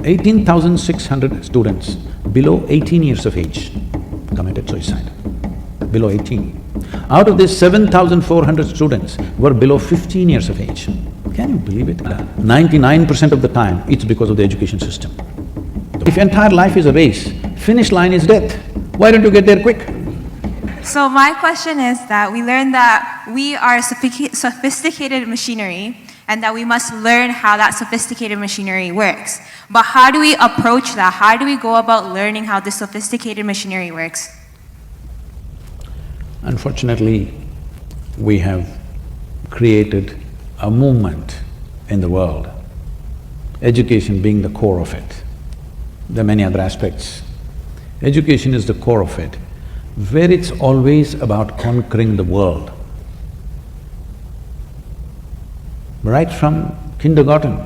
18,600 students below 18 years of age committed suicide, below 18. Out of this, 7,400 students were below 15 years of age. Can you believe it? 99% of the time, it's because of the education system. If entire life is a race, finish line is death. Why don't you get there quick? So my question is that we learned that we are sophisticated machinery and that we must learn how that sophisticated machinery works. But how do we approach that? How do we go about learning how this sophisticated machinery works? Unfortunately, we have created a movement in the world, education being the core of it. There are many other aspects. Education is the core of it, where it's always about conquering the world. Right from kindergarten,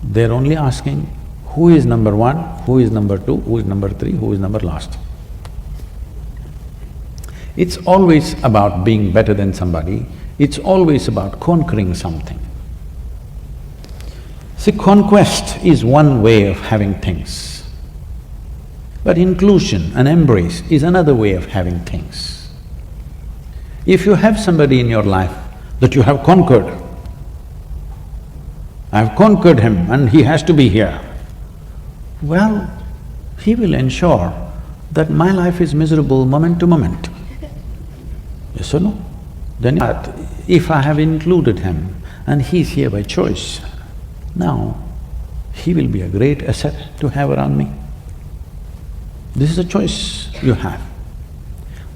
they're only asking who is number one, who is number two, who is number three, who is number last. It's always about being better than somebody, it's always about conquering something. See, conquest is one way of having things, but inclusion and embrace is another way of having things. If you have somebody in your life that you have conquered, I've conquered him and he has to be here, well, he will ensure that my life is miserable moment to moment. Yes or no? Then if I have included him and he's here by choice, now he will be a great asset to have around me. This is a choice you have.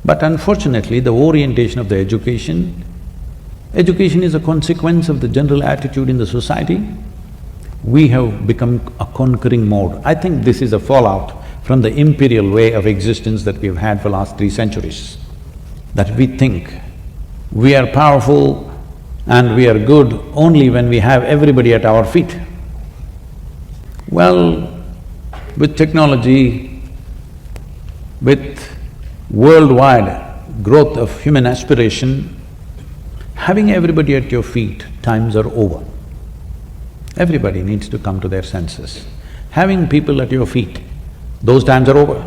But unfortunately, the orientation of the education is a consequence of the general attitude in the society. We have become a conquering mode. I think this is a fallout from the imperial way of existence that we've had for last 3 centuries. That we think we are powerful and we are good only when we have everybody at our feet. Well, with technology, with worldwide growth of human aspiration, having everybody at your feet, times are over. Everybody needs to come to their senses. Having people at your feet, those times are over.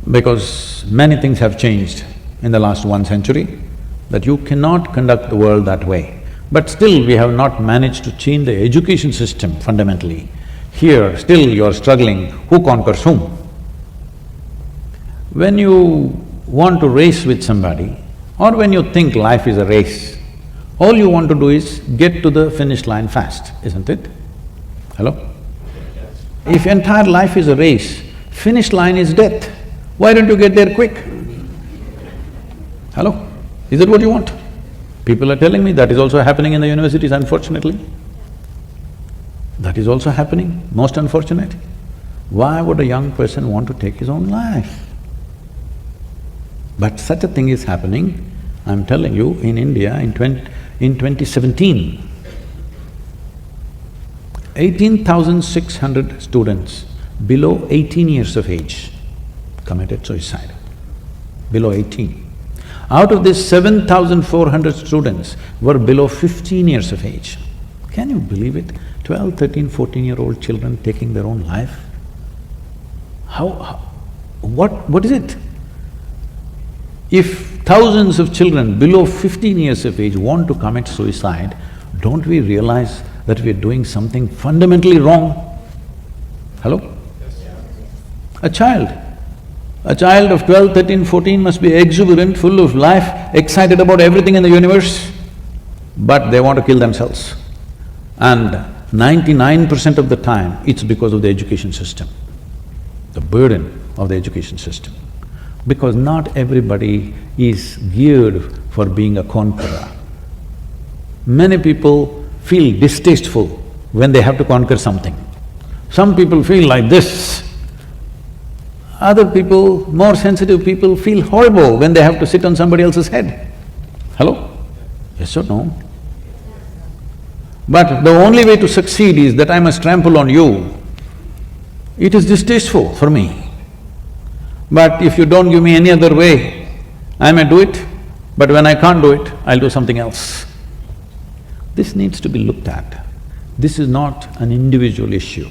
Because many things have changed in the last 1 century, that you cannot conduct the world that way. But still we have not managed to change the education system fundamentally. Here, still you're struggling, who conquers whom? When you want to race with somebody, or when you think life is a race, all you want to do is get to the finish line fast, isn't it? Hello? If entire life is a race, finish line is death. Why don't you get there quick? Hello? Is that what you want? People are telling me that is also happening in the universities, unfortunately. That is also happening, most unfortunate. Why would a young person want to take his own life? But such a thing is happening, I'm telling you, in India in 2017, 18,600 students below 18 years of age committed suicide, below 18. Out of this, 7,400 students were below 15 years of age. Can you believe it? 12, 13, 14-year-old children taking their own life? What is it? If thousands of children below 15 years of age want to commit suicide, don't we realize that we're doing something fundamentally wrong? Hello? A child of 12, 13, 14 must be exuberant, full of life, excited about everything in the universe, but they want to kill themselves. And 99% of the time, it's because of the education system, the burden of the education system. Because not everybody is geared for being a conqueror. Many people feel distasteful when they have to conquer something. Some people feel like this. Other people, more sensitive people, feel horrible when they have to sit on somebody else's head. Hello? Yes or no? But the only way to succeed is that I must trample on you. It is distasteful for me. But if you don't give me any other way, I may do it, but when I can't do it, I'll do something else. This needs to be looked at. This is not an individual issue.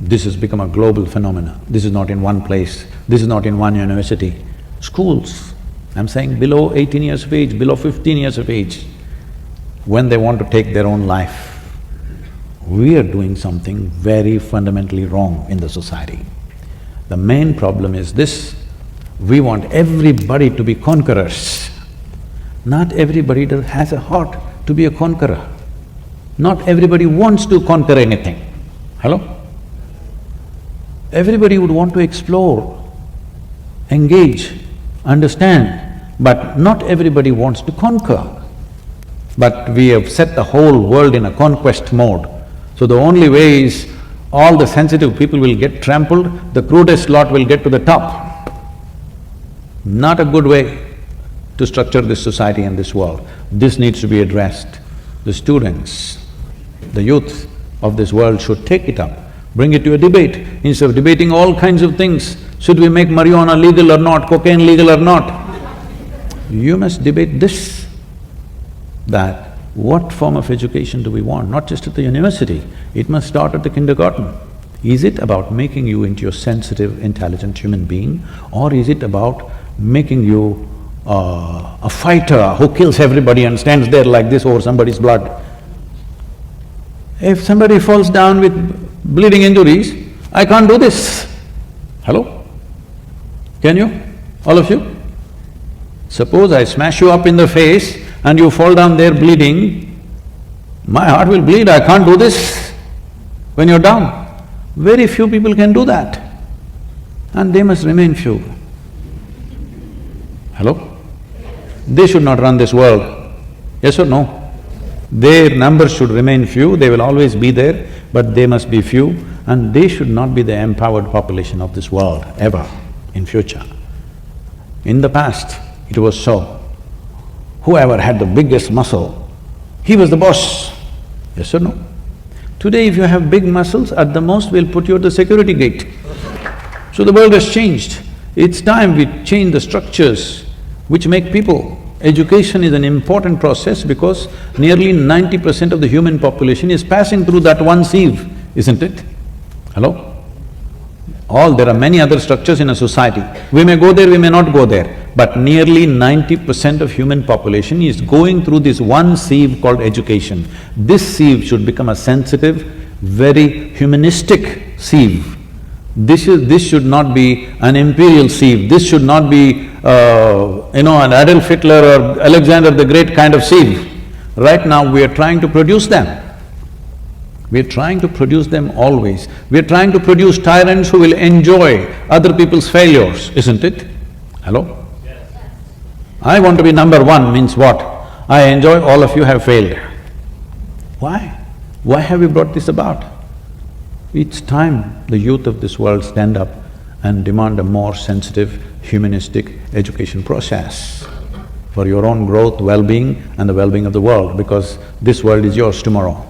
This has become a global phenomenon. This is not in one place, this is not in one university. Schools, I'm saying below 18 years of age, below 15 years of age, when they want to take their own life, we are doing something very fundamentally wrong in the society. The main problem is this: we want everybody to be conquerors. Not everybody has a heart to be a conqueror. Not everybody wants to conquer anything. Hello? Everybody would want to explore, engage, understand, but not everybody wants to conquer. But we have set the whole world in a conquest mode. So the only way is all the sensitive people will get trampled, the crudest lot will get to the top. Not a good way to structure this society and this world. This needs to be addressed. The students, the youth of this world should take it up, bring it to a debate. Instead of debating all kinds of things, should we make marijuana legal or not, cocaine legal or not? You must debate this, that what form of education do we want, not just at the university, it must start at the kindergarten. Is it about making you into a sensitive, intelligent human being, or is it about making you a fighter who kills everybody and stands there like this over somebody's blood? If somebody falls down with bleeding injuries, I can't do this. Hello? Can you? All of you? Suppose I smash you up in the face and you fall down there bleeding, my heart will bleed, I can't do this when you're down. Very few people can do that, and they must remain few. Hello? They should not run this world, yes or no? Their numbers should remain few, they will always be there, but they must be few, and they should not be the empowered population of this world, ever, in future. In the past, it was so. Whoever had the biggest muscle, he was the boss, yes or no? Today if you have big muscles, at the most we'll put you at the security gate. So the world has changed. It's time we change the structures which make people. Education is an important process because nearly 90% of the human population is passing through that one sieve, isn't it? Hello? There are many other structures in a society. We may go there, we may not go there, but nearly 90% of human population is going through this one sieve called education. This sieve should become a sensitive, very humanistic sieve. This should not be an imperial sieve, this should not be, an Adolf Hitler or Alexander the Great kind of sieve. Right now we are trying to produce them. We are trying to produce them always. We are trying to produce tyrants who will enjoy other people's failures, isn't it? Hello? Yes. I want to be number one means what? I enjoy all of you have failed. Why? Why have we brought this about? It's time the youth of this world stand up and demand a more sensitive, humanistic education process for your own growth, well-being and the well-being of the world, because this world is yours tomorrow.